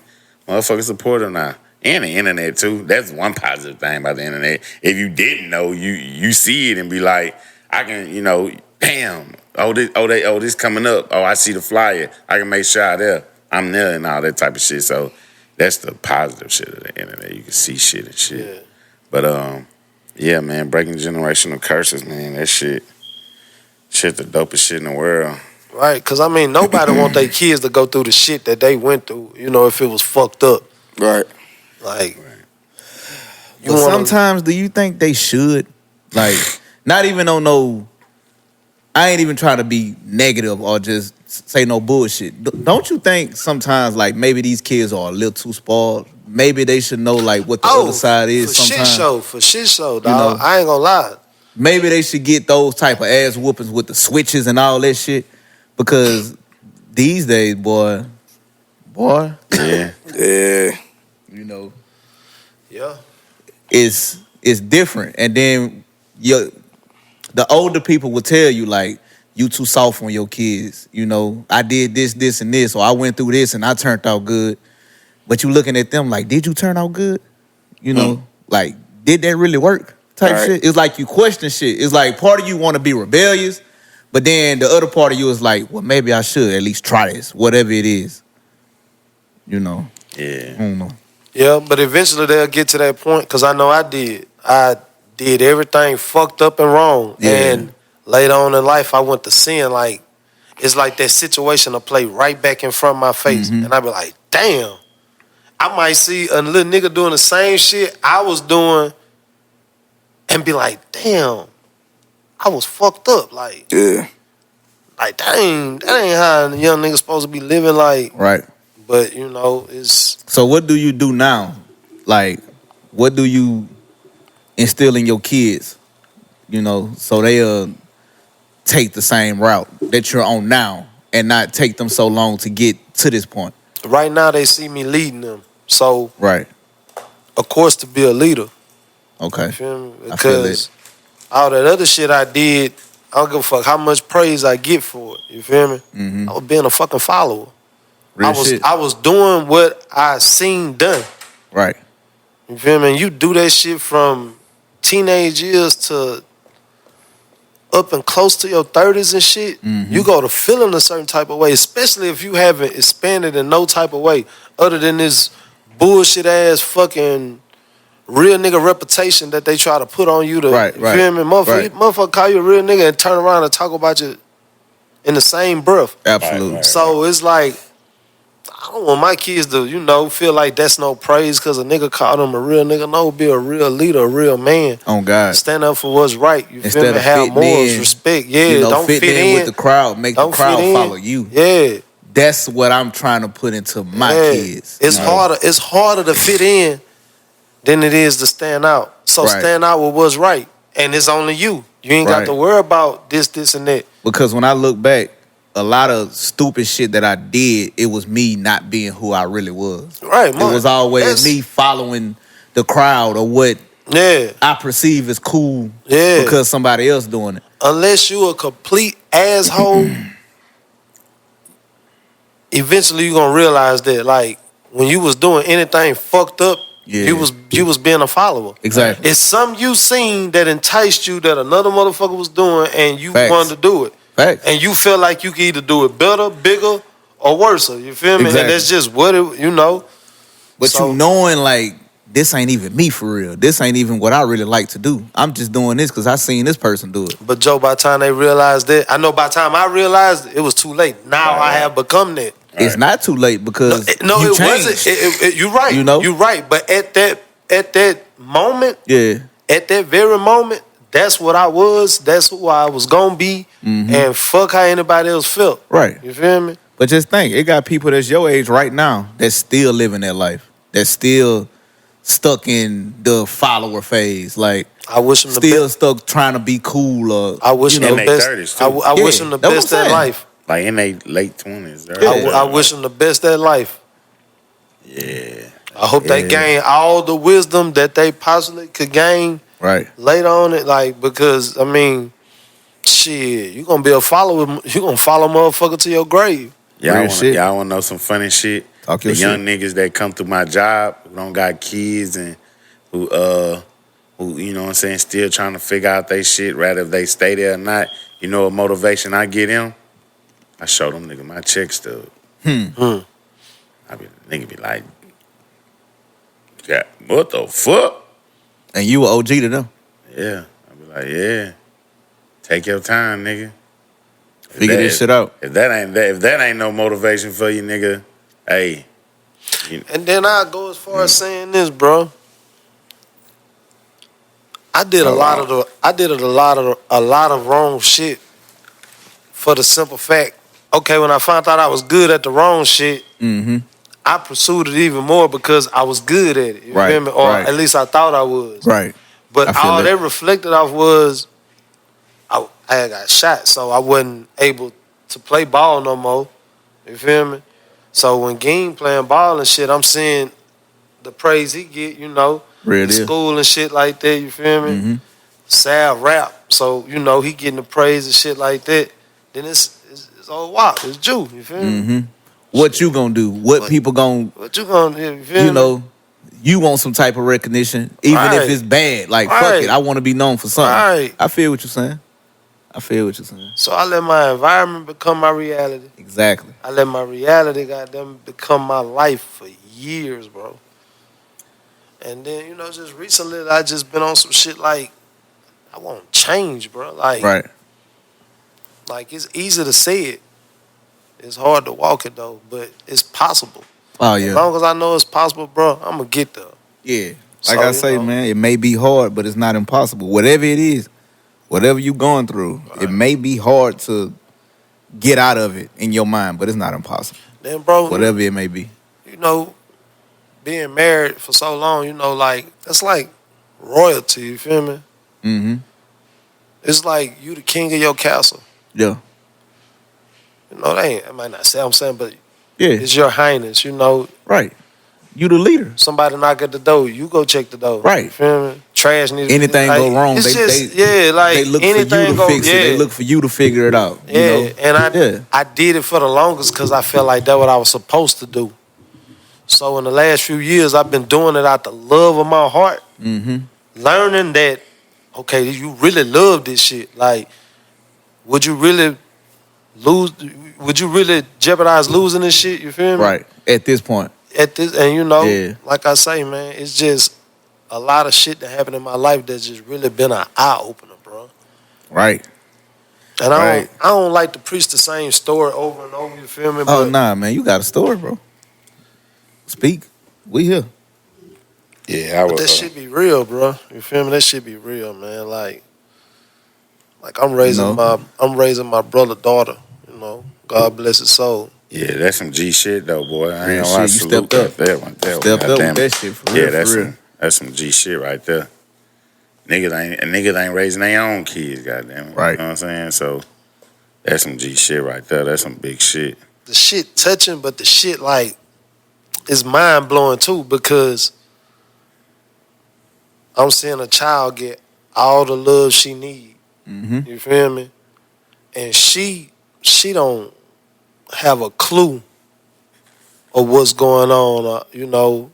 Motherfuckers support them now. And the internet too. That's one positive thing about the internet. If you didn't know, you see it and be like, I can, you know, damn. This coming up. Oh, I see the flyer. I can make sure I'm there and all that type of shit. So that's the positive shit of the internet. You can see shit and shit. Yeah. But yeah, man, breaking generational curses, man. That shit the dopest shit in the world. Right, because I mean, nobody want their kids to go through the shit that they went through, you know, if it was fucked up. Right. Like, But wanna- sometimes, do you think they should? Like, not even on no. I ain't even trying to be negative or just say no bullshit. Don't you think sometimes, like, maybe these kids are a little too spoiled? Maybe they should know, like, what the other side is for sometimes. shit show, dog. know. I ain't gonna lie. Maybe they should get those type of ass whoopings with the switches and all that shit. Because these days, boy, Yeah. Yeah. you know, Yeah. it's different. And then the older people will tell you, like, you too soft on your kids. You know, I did this, and this, or I went through this and I turned out good. But you looking at them like, did you turn out good? You know, like, did that really work? Type Right. shit. It's like you question shit. It's like part of you want to be rebellious, but then the other part of you is like, well, maybe I should at least try this, whatever it is. You know, I Yeah. don't know. Yeah, but eventually they'll get to that point because I know I did. I did everything fucked up and wrong. Yeah. And later on in life, I went to sin. Like, it's like that situation will play right back in front of my face. And I be like, damn. I might see a little nigga doing the same shit I was doing and be like, damn, I was fucked up. Like Yeah. that ain't how a young nigga supposed to be living. Like, Right. but you know, it's So what do you do now? Like, what do you instill in your kids? You know, so they'll take the same route that you're on now, and not take them so long to get to this point. right now they see me leading them. So Right. of course to be a leader. Okay. You feel me? I feel Because all that other shit I did, I don't give a fuck how much praise I get for it. You feel me? Mm-hmm. I was being a fucking follower. Real I was shit. I was doing what I seen done. Right. You feel me? And you do that shit from teenage years to up and close to your 30s and shit. Mhm. You go to feeling a certain type of way, especially if you haven't expanded in no type of way other than this bullshit ass fucking real nigga reputation that they try to put on you to, Right, you right, feel me? right. Motherfucker call you a real nigga and turn around and talk about you in the same breath. Absolutely. Right. So it's like, I don't want my kids to, you know, feel like that's no praise because a nigga called them a real nigga. No, be a real leader, a real man. On God. Stand up for what's right. You Instead feel me? of Have fitting morals, in, respect. Yeah, you know, don't fit fit in with the crowd, make the Don't crowd fit in. follow you. Yeah. That's what I'm trying to put into my Yeah. kids. It's you know? harder. It's harder to fit in than it is to stand out. So Right. stand out with what's right, and it's only you. You ain't got Right. to worry about this, and that. Because when I look back, a lot of stupid shit that I did, it was me not being who I really was. Right. It was always that's- me following the crowd or what Yeah. I perceive as cool Yeah. because somebody else doing it. Unless you a complete asshole, eventually you gonna realize that, like, when you was doing anything fucked up, Yeah. you was being a follower. Exactly. It's something you seen that enticed you that another motherfucker was doing, and you Facts. wanted to do it, Facts. and you feel like you can either do it better, bigger, or worse. You feel me? Exactly. And that's just what it, you know. But So- you knowing like this ain't even me for real. This ain't even what I really like to do. I'm just doing this because I seen this person do it. But Joe, by the time they realized that, I know by the time I realized it was too late. Now I Right. have become that. It's not too late because No, you it changed. wasn't. You're right. You know? You're right. But at that moment, Yeah. at that very moment, that's what I was. That's who I was gonna be. And fuck how anybody else felt. Right. You feel me? But just think, it got people that's your age right now that's still living their life. That's still stuck in the follower phase. Like I wish them the still best. stuck trying to be cool or I wish you them know, the In their best. 30s, too. I wish Yeah, them the that's what best I'm at saying. life. Like in their late 20s. I wish them the best at life. Yeah. I hope they gain all the wisdom that they possibly could gain right. later on it, like, because I mean, shit, you gonna be a follower. You gonna follow motherfucker to your grave. Real shit. Y'all wanna know some funny shit? Talk The your young niggas that come through my job who don't got kids and who you know what I'm saying, still trying to figure out they shit, rather if they stay there or not. You know what motivation I get them? I show them nigga my check stub. Nigga be like, yeah, what the fuck? And you were OG to them. Yeah. I be like, yeah. Take your time, nigga. Figure this shit out. If that ain't no motivation for you, nigga, hey. And then I go as far as saying this, bro. I did a lot of wrong shit for the simple fact. Okay, when I found out I was good at the wrong shit, Mm-hmm. I pursued it even more because I was good at it. You Right, feel me? Or right. at least I thought I was. Right. I But feel all it. that reflected off was I had got shot, so I wasn't able to play ball no more. You feel me? So when Game playing ball and shit, I'm seeing the praise he get, you know, Real in deal. school and shit like that. You feel me? Mhm. Sad rap, so you know he getting the praise and shit like that. Then it's all WAP. It's Jew. You feel me? Mm-hmm. What you gonna do? What people gonna, What you gonna do? You feel me? you know, you want some type of recognition, even if Right. it's bad. Like, fuck Right. it, I want to be known for something. Right. I feel what you're saying. I feel what you're saying. So I let my environment become my reality. Exactly. I let my reality, goddamn, become my life for years, bro. And then, you know, just recently, I just been on some shit like, I want change, bro. Like, Right. like it's easy to say it. It's hard to walk it, though, but it's possible. Oh As yeah. long as I know it's possible, bro, I'm going to get there. Yeah. Like I say, man, it may be hard, but it's not impossible. Whatever it is, whatever you going through, it may be hard to get out of it in your mind, but it's not impossible. Then, bro, Whatever it may be. you know, being married for so long, you know, like, that's like royalty, you feel me? Mm-hmm. It's like you the king of your castle. Yeah. You know, I might not say I'm saying, but Yeah. it's your highness, you know. Right. You the leader. Somebody knock at the door, you go check the door. Right. You feel me? Trash needs Anything like, go wrong, it's they look for you anything to fix it. They look for you to figure it out. Yeah, You know? and I did it for the longest because I felt like that's what I was supposed to do. So in the last few years, I've been doing it out the love of my heart, learning that, okay, you really love this shit. Like, would you really jeopardize losing this shit? You feel me? Right. At this point. At this, and you know, Yeah. like I say, man, it's just a lot of shit that happened in my life that's just really been an eye opener, bro. Right. And Right. I don't like to preach the same story over and over. You feel me? Oh, But nah, man. You got a story, bro. Speak. We here. Yeah, I But was. that shit be real, bro. You feel me? That shit be real, man. Like I'm raising my brother daughter. You know, God bless his soul. Yeah, that's some G shit though, boy. I Real ain't shit. gonna You salute stepped up. that one. Stepped up goddamn with it. that shit for real. Yeah, that's for real. some G shit right there. Niggas ain't raising their own kids, goddamn it. Right. You know what I'm saying? So that's some G shit right there. That's some big shit. The shit touching, but the shit like is mind blowing too because I'm seeing a child get all the love she need. Mm-hmm. You feel me? And she don't have a clue of what's going on. You know,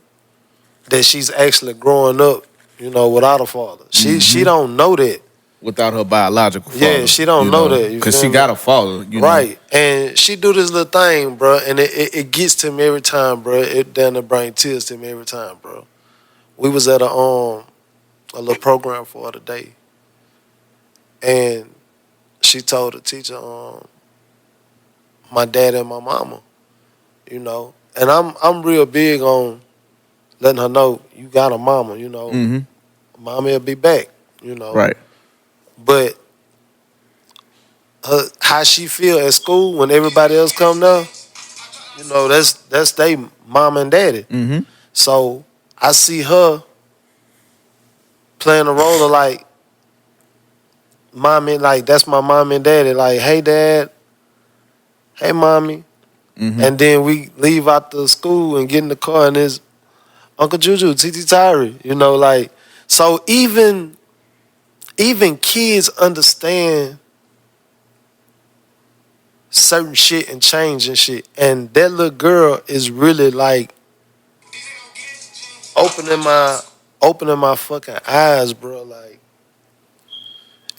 that she's actually growing up. You know, without a father. She don't know that. Without her biological father. Yeah, she don't know that, you Because feel she me? got a father. You know? Right. And she do this little thing, bro, and it gets to me every time, bro. It down to bring tears to me every time, bro. We was at a little program for her today. And she told the teacher, my dad and my mama, you know. And I'm real big on letting her know you got a mama, you know. Mm-hmm. Mommy will be back, you know. Right. But how she feel at school when everybody else come there, you know, that's they mom and daddy. Mm-hmm. So I see her playing the role of like mommy, like that's my mom and daddy. Like, hey dad, hey mommy. Mm-hmm. And then we leave out the school and get in the car and it's Uncle Juju, TT Tyree, you know, like, so even kids understand certain shit and change and shit. And that little girl is really like opening my fucking eyes, bro. Like,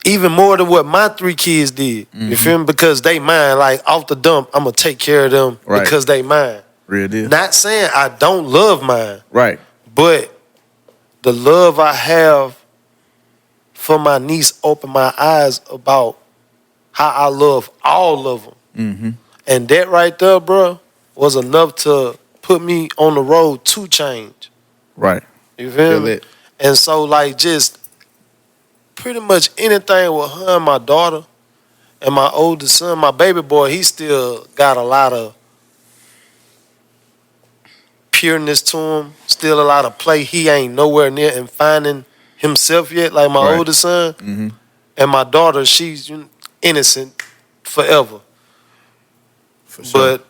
even more than what my 3 kids did. You feel me? Because they mine. Like, off the dump, I'm going to take care of them Right. because they mine. Real deal. Not saying I don't love mine, Right. but the love I have for my niece opened my eyes about how I love all of them. Mm-hmm. And that right there, bro, was enough to put me on the road to change. Right. You feel Feel me? it. And so, like, just pretty much anything with her and my daughter and my oldest son, my baby boy, he still got a lot of pureness to him, still a lot of play. He ain't nowhere near and finding himself yet, like my Right. oldest son. Mm-hmm. And my daughter, she's innocent forever. For sure. But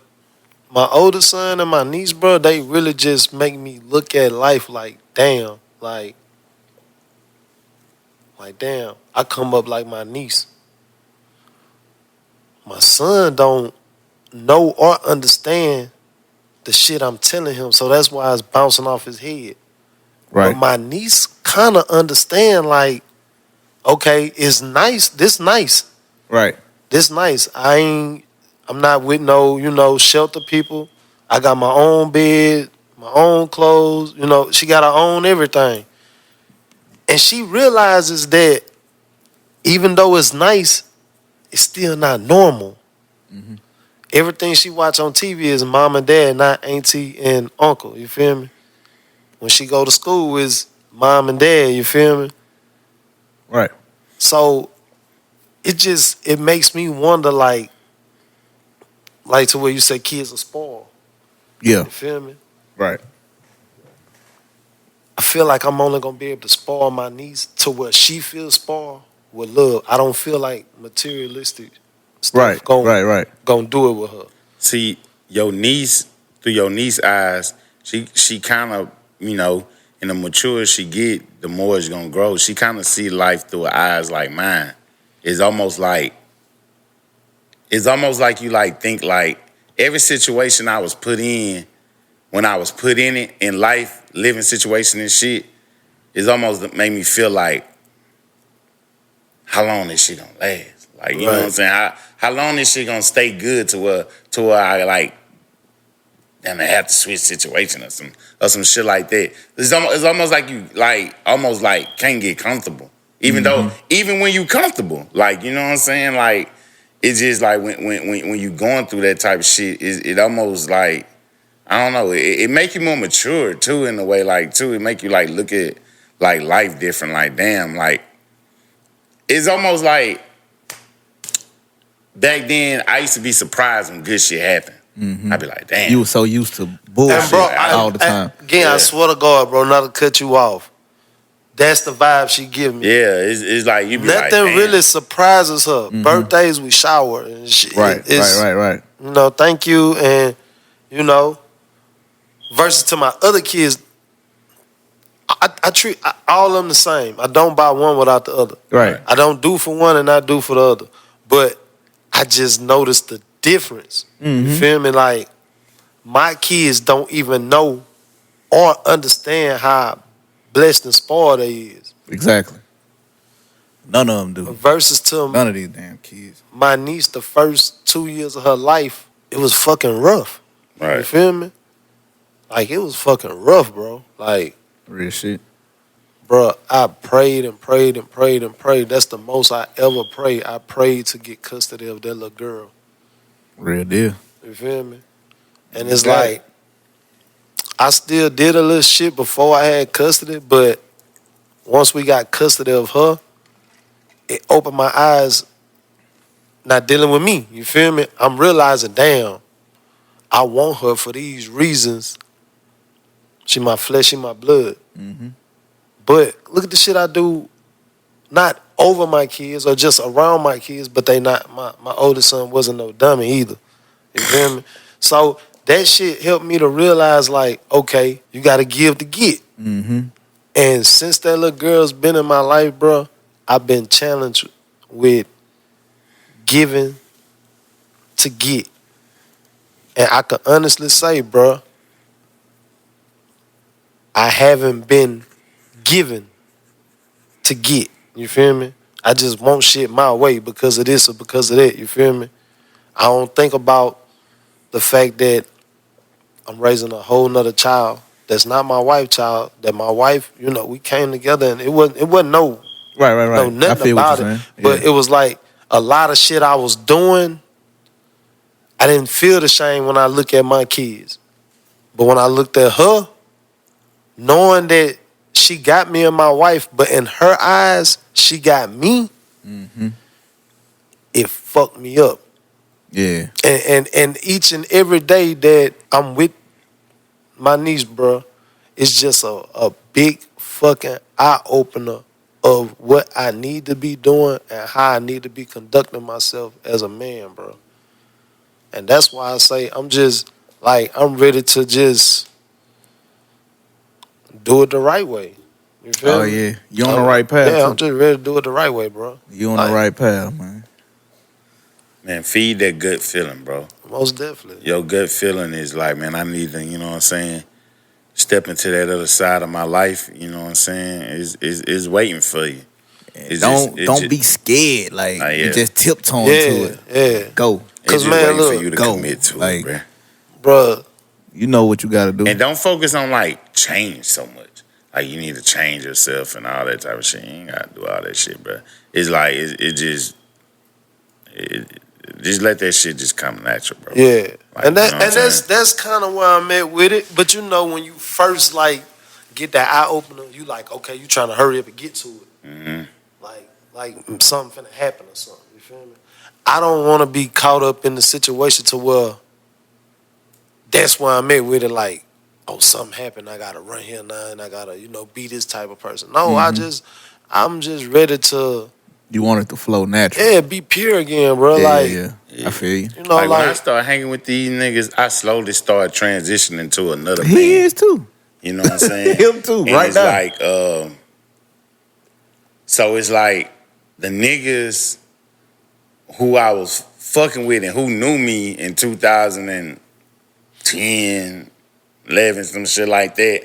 my oldest son and my niece, bro, they really just make me look at life like, damn, like damn, I come up like my niece. My son don't know or understand the shit I'm telling him, so that's why it's bouncing off his head. Right. But my niece kind of understand, like, okay, it's nice, this nice. Right. This nice. I'm not with no, you know, shelter people. I got my own bed, my own clothes, you know, she got her own everything. And she realizes that even though it's nice, it's still not normal. Mm-hmm. Everything she watch on TV is mom and dad, not auntie and uncle. You feel me? When she go to school, is mom and dad, you feel me? Right. So it makes me wonder, like to where you say kids are spoiled. Yeah. You feel me? Right. I feel like I'm only gonna be able to spoil my niece to where she feels spoiled with love. I don't feel like materialistic stuff Right. Right. gonna do it with her. See, your niece, through your niece eyes, she kind of, you know, and the mature she get, the more it's gonna grow. She kind of see life through her eyes like mine. It's almost like you like think like every situation I was put in, when I was put in it in life, living situation and shit, it's almost made me feel like, how long is she gonna last? Like, you know what I'm saying? How long is she gonna stay good to where I like, damn, I have to switch situation or some shit like that. It's almost like you almost like can't get comfortable. Even though when you comfortable, like, you know what I'm saying? Like, it's just like when you going through that type of shit, it almost like, I don't know, it make you more mature too in a way, like too. It make you like look at like life different, like damn, like it's almost like back then I used to be surprised when good shit happened. I'd be like, damn. You were so used to bullshit And bro, all the time. I swear to God, bro, not to cut you off. That's the vibe she give me. Yeah, it's like you be like, Nothing damn. really surprises her. Birthdays, we shower and shit. Right. You know, thank you, and you know, versus to my other kids, I treat all of them the same. I don't buy one without the other. Right. I don't do for one and not do for the other. But I just noticed the difference. You feel me? Like, my kids don't even know or understand how blessed and spoiled they is. Exactly. None of them do. Versus to None of these damn kids. my niece, the first 2 years of her life, it was fucking rough. You Right. feel me? Like, it was fucking rough, bro. Like, Real shit. bro, I prayed and prayed and prayed and prayed. That's the most I ever prayed. I prayed to get custody of that little girl. Real deal. You feel me? And it's like, I still did a little shit before I had custody, but once we got custody of her, it opened my eyes, not dealing with me. You feel me? I'm realizing, damn, I want her for these reasons. She my flesh, she my blood. But look at the shit I do, not over my kids or just around my kids, but they not, my oldest son wasn't no dummy either. You feel me? So that shit helped me to realize, like, okay, you got to give to get. And since that little girl's been in my life, bro, I've been challenged with giving to get. And I can honestly say, bro, I haven't been given to get. You feel me? I just want shit my way because of this or because of that. You feel me? I don't think about the fact that I'm raising a whole nother child that's not my wife's child, that my wife, you know, we came together and it wasn't no Right. know nothing I feel about what you're it. saying. But Yeah. it was like a lot of shit I was doing, I didn't feel the shame when I look at my kids. But when I looked at her, knowing that she got me and my wife, but in her eyes, she got me, it fucked me up. Yeah. And each and every day that I'm with my niece, bro, it's just a big fucking eye-opener of what I need to be doing and how I need to be conducting myself as a man, bro. And that's why I say I'm just, like, I'm ready to just do it the right way. You feel Oh, me? yeah. You on the right path, Yeah, too. I'm just ready to do it the right way, bro. You on the right path, man. Man, feed that gut feeling, bro. Most definitely. Your gut feeling is like, man, I need to, you know what I'm saying, step into that other side of my life, you know what I'm saying, is waiting for you. It's Don't be scared. Like, yeah. you just tiptoeing Yeah, to it. yeah. Go. It's 'Cause, just man, waiting look, for you to go. commit to Like, it, bro. Bruh, You know what you got to do. And don't focus on like change so much. Like you need to change yourself and all that type of shit. You ain't gotta do all that shit, bro. It's like just let that shit just come natural, bro. yeah. Like, And you know what I'm saying? that's kind of where I'm at with it. But you know, when you first like get that eye opener, you like, okay, you trying to hurry up and get to it. Mhm. Like something finna happen or something. You feel me? I don't want to be caught up in the situation to where that's where I'm at with it. Like, oh, something happened. I gotta run here now, and I gotta, be this type of person. No, I'm just ready to, You want it to flow naturally. be pure again, bro. Yeah. I feel you. Like when I start hanging with these niggas, I slowly start transitioning to another man. He is too. You know what I'm saying? Him too, And right it's now. like, so it's like the niggas who I was fucking with and who knew me in 2010, 11, some shit like that,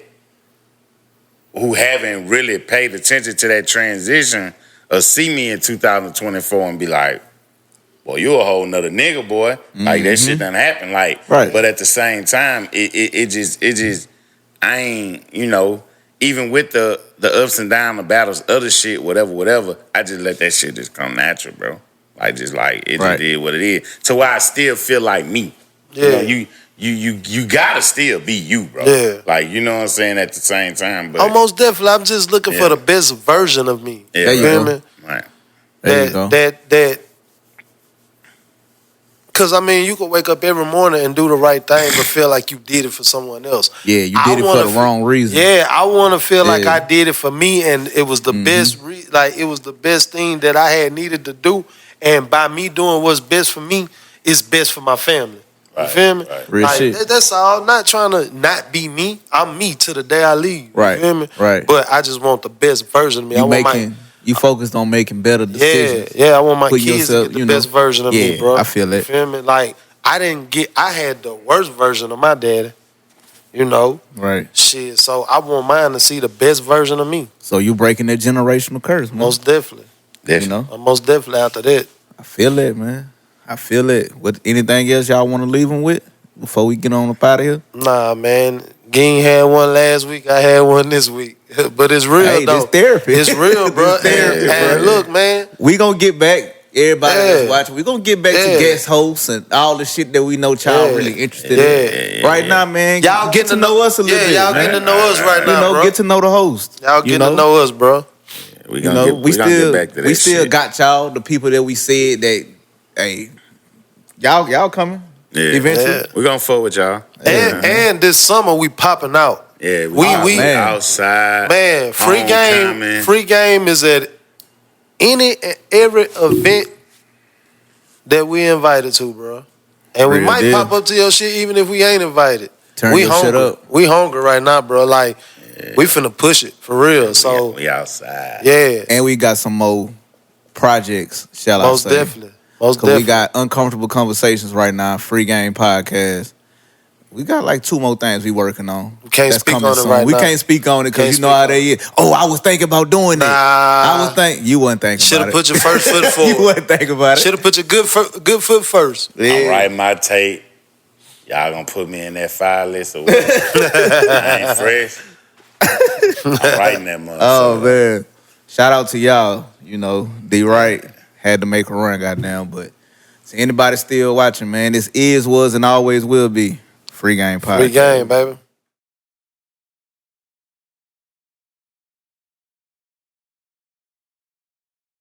who haven't really paid attention to that transition, or see me in 2024 and be like, well, you a whole nother nigga, boy. Like, that shit done happen. Like, Right. But at the same time, it just, I ain't, even with the ups and downs, the battles, other shit, whatever, I just let that shit just come natural, bro. Like, just Right. is what it is. To where I still feel like me. Yeah. You gotta still be you, bro. Yeah. Like, you know what I'm saying, at the same time. But Almost definitely. I'm just looking for the best version of me. Yeah, There you feel go. me? Right. There you go. That. Cause I mean, you could wake up every morning and do the right thing, but feel like you did it for someone else. Yeah, you I did it for wanna the wrong reason. Yeah, I want to feel like Yeah. I did it for me, and it was the best. It was the best thing that I had needed to do, and by me doing what's best for me, it's best for my family. You Right, feel me? right. Real shit. That's all. Not trying to not be me. I'm me to the day I leave. Right, You feel me? right. But I just want the best version of me. I want You focused on making better decisions. yeah. I want my Put kids yourself, to get the you know, best version of me, yeah, bro. I feel it. You feel me? Like I had the worst version of my daddy. Right. Shit. So I want mine to see the best version of me. So you breaking that generational curse, man. Most definitely. You know? I'm most definitely after that. I feel it, man. I feel it. What anything else y'all want to leave them with before we get on up out of here? Nah, man. Ging had one last week. I had one this week. But it's real, Hey, though. this therapy. It's real, bro. This therapy, and bro. look, man. We gonna get back. Everybody Yeah. that's watching, we gonna get back to Yeah. guest hosts and all the shit that we know y'all Yeah. really interested Yeah. in. Right now, man, Y'all get to know us a little bit. y'all man. getting to know us right now, bro. Get to know the host. Y'all getting to know us, bro. We You gonna know, get, we gonna still get back to that we still shit. got y'all, the people that we said that, hey, y'all coming eventually. Yeah. We gonna fuck with y'all. And this summer we popping out. Yeah, We man. outside. Man, homecoming. free game is at any and every event that we invited to, bro. And we Real might deal. pop up to your shit even if we ain't invited. Turn we your hungry. shit up. We hungry right now, bro. Like we finna push it for real. So we outside. yeah, And we got some more projects, shall most I say. definitely. Most Because definitely. we got Uncomfortable Conversations right now, Free Game Podcast. We got like 2 more things we working on. We can't That's speak coming on it soon. right We now. can't speak on it because Can't you know speak how on they is. Oh, I was thinking about doing it. Nah. You wasn't thinking Should about have it. put your first foot You forward. wasn't thinking about it. Should have put your good foot first. I'm Yeah. writing my tape. Y'all gonna put me in that file list or what? I ain't fresh. I'm writing that motherfucker. Oh, man. Shout out to y'all. You know, D Wright had to make a run, goddamn. But to anybody still watching, man, this is, was, and always will be Free Game Podcast. Free game, baby.